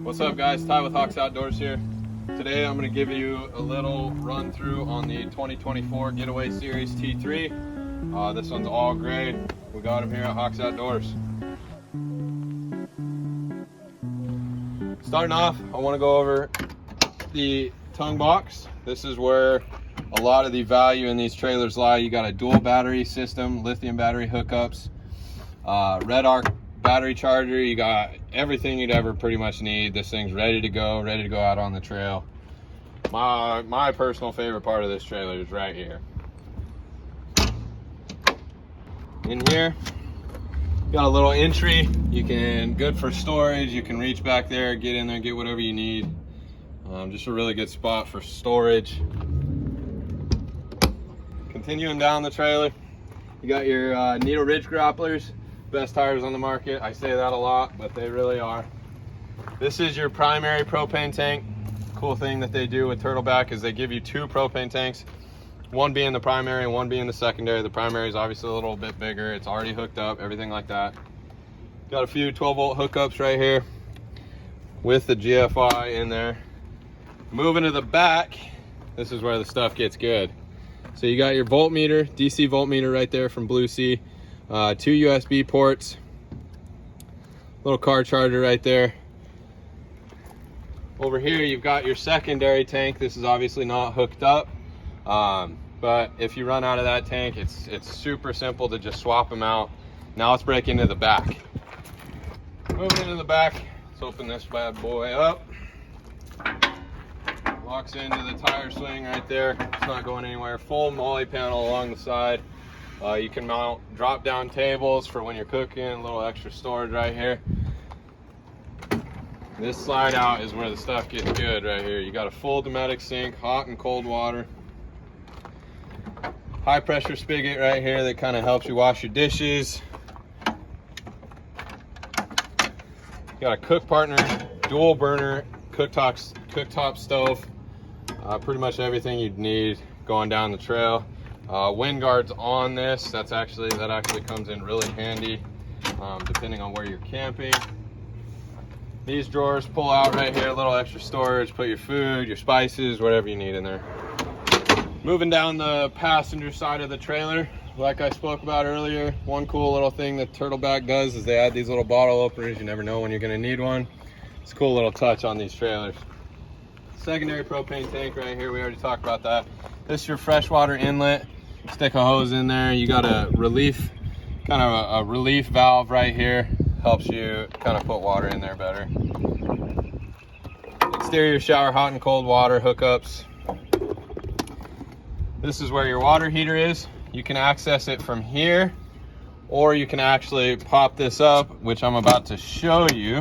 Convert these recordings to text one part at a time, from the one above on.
What's up guys, Ty with Hawks Outdoors here. Today I'm going to give you a little run through on the 2024 Getaway Series T3. This one's all grade. We got them here at Hawks Outdoors. Starting off, I want to go over the tongue box. This is where a lot of the value in these trailers lie. You got a dual battery system, lithium battery hookups, red arc battery charger. You got everything you'd ever pretty much need. This thing's ready to go out on the trail. My personal favorite part of this trailer is right here. In here, got a little entry. You can, good for storage. You can reach back there, get in there, get whatever you need. Just a really good spot for storage. Continuing down the trailer, you got your needle ridge grapplers. Best tires on the market. I say that a lot, but they really are. This is your primary propane tank. Cool thing that they do with Turtleback is they give you two propane tanks, one being the primary and one being the secondary. The primary is obviously a little bit bigger. It's already hooked up, everything like that. Got a few 12-volt hookups right here with the GFI in there. Moving to the back, this is where the stuff gets good. So you got your voltmeter, DC voltmeter right there from Blue Sea. Two USB ports, little car charger right there. Over here you've got your secondary tank. This is obviously not hooked up, but if you run out of that tank, it's super simple to just swap them out. Now let's break into the back. Moving into the back, let's open this bad boy up. Locks into the tire swing right there. It's not going anywhere. Full molly panel along the side. You can mount drop down tables for when you're cooking, a little extra storage right here. This slide out is where the stuff gets good right here. You got a full Dometic sink, hot and cold water. High pressure spigot right here that kind of helps you wash your dishes. You got a cook partner, dual burner, cooktop stove. Pretty much everything you'd need going down the trail. Wind guards on this. That actually comes in really handy depending on where you're camping. These drawers pull out right here, a little extra storage, put your food, your spices, whatever you need in there. Moving down the passenger side of the trailer, like I spoke about earlier, one cool little thing that Turtleback does is they add these little bottle openers. You never know when you're going to need one. It's a cool little touch on these trailers. Secondary propane tank right here, we already talked about that. This is your freshwater inlet. Stick a hose in there. You got a relief, kind of a relief valve right here. Helps you kind of put water in there better. Exterior shower, hot and cold water hookups. This is where your water heater is. You can access it from here, or you can actually pop this up, which I'm about to show you.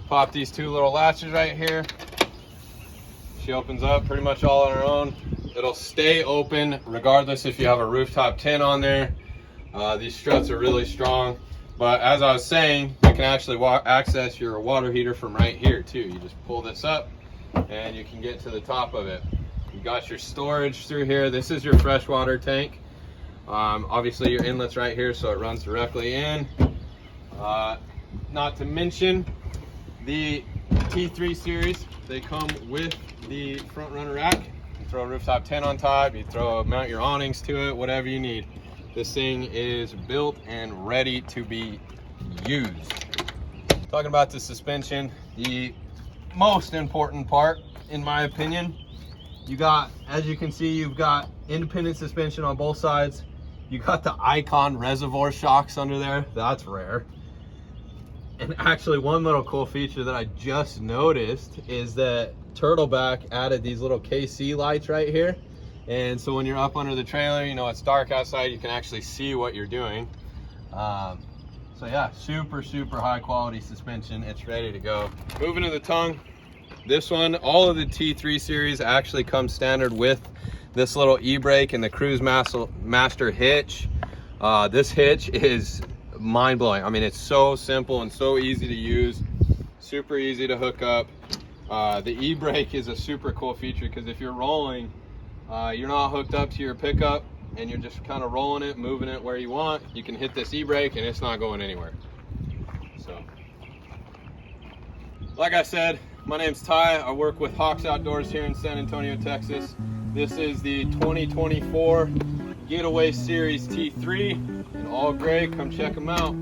Pop these two little latches right here. She opens up pretty much all on her own. It'll stay open regardless if you have a rooftop tin on there. These struts are really strong, but as I was saying, you can actually access your water heater from right here too. You just pull this up and you can get to the top of it. You got your storage through here. This is your freshwater tank. Obviously your inlet's right here, so it runs directly in. Not to mention the T3 series, they come with the front runner rack. You throw a rooftop tent on top, you mount your awnings to it, whatever you need. This thing is built and ready to be used. Talking about the suspension, the most important part, in my opinion, you got, as you can see, you've got independent suspension on both sides. You got the Icon reservoir shocks under there. That's rare. And actually, one little cool feature that I just noticed is that Turtleback added these little KC lights right here. And so when you're up under the trailer, you know, it's dark outside, you can actually see what you're doing. So yeah, super high quality suspension. It's ready to go. Moving to the tongue. This one, all of the T3 series actually come standard with this little e-brake and the Cruise Master hitch. This hitch is mind-blowing. I mean, it's so simple and so easy to use, super easy to hook up. The e-brake is a super cool feature because if you're rolling, you're not hooked up to your pickup and you're just kind of rolling it, moving it where you want, you can hit this e-brake and it's not going anywhere. So Like I said, my name's Ty. I work with Hawks Outdoors here in San Antonio, Texas. This is the 2024 Getaway Series T3 in all gray. Come check them out.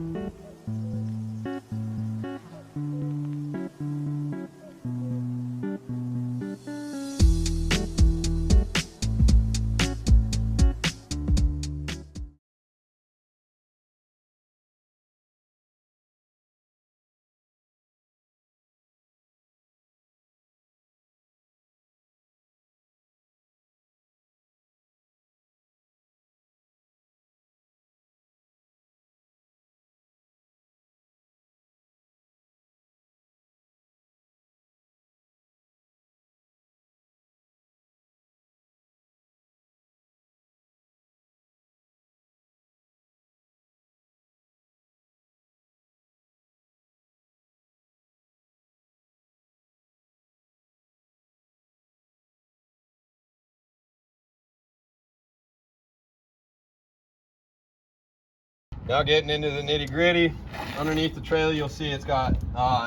Now getting into the nitty gritty, underneath the trailer you'll see it's got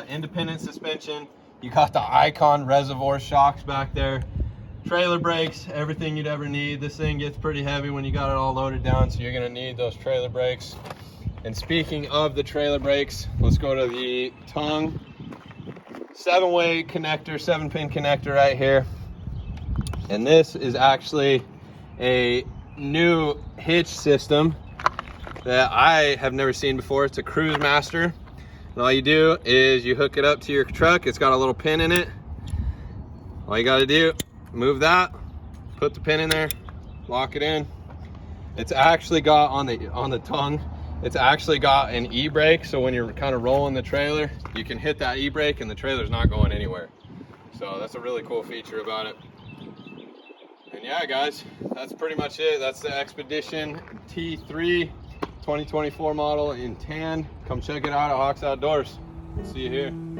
independent suspension. You got the Icon reservoir shocks back there, trailer brakes, everything you'd ever need. This thing gets pretty heavy when you got it all loaded down, so you're gonna need those trailer brakes. And speaking of the trailer brakes, let's go to the tongue. 7-way connector, 7-pin connector right here. And this is actually a new hitch system that I have never seen before. It's a Cruise Master. And all you do is you hook it up to your truck. It's got a little pin in it. All you gotta do, move that, put the pin in there, lock it in. It's actually got on the tongue, it's actually got an e-brake, so when you're kind of rolling the trailer, you can hit that e-brake and the trailer's not going anywhere. So that's a really cool feature about it. And yeah, guys, that's pretty much it. That's the Expedition T3 2024 model in tan. Come check it out at Hawks Outdoors. We'll see you here.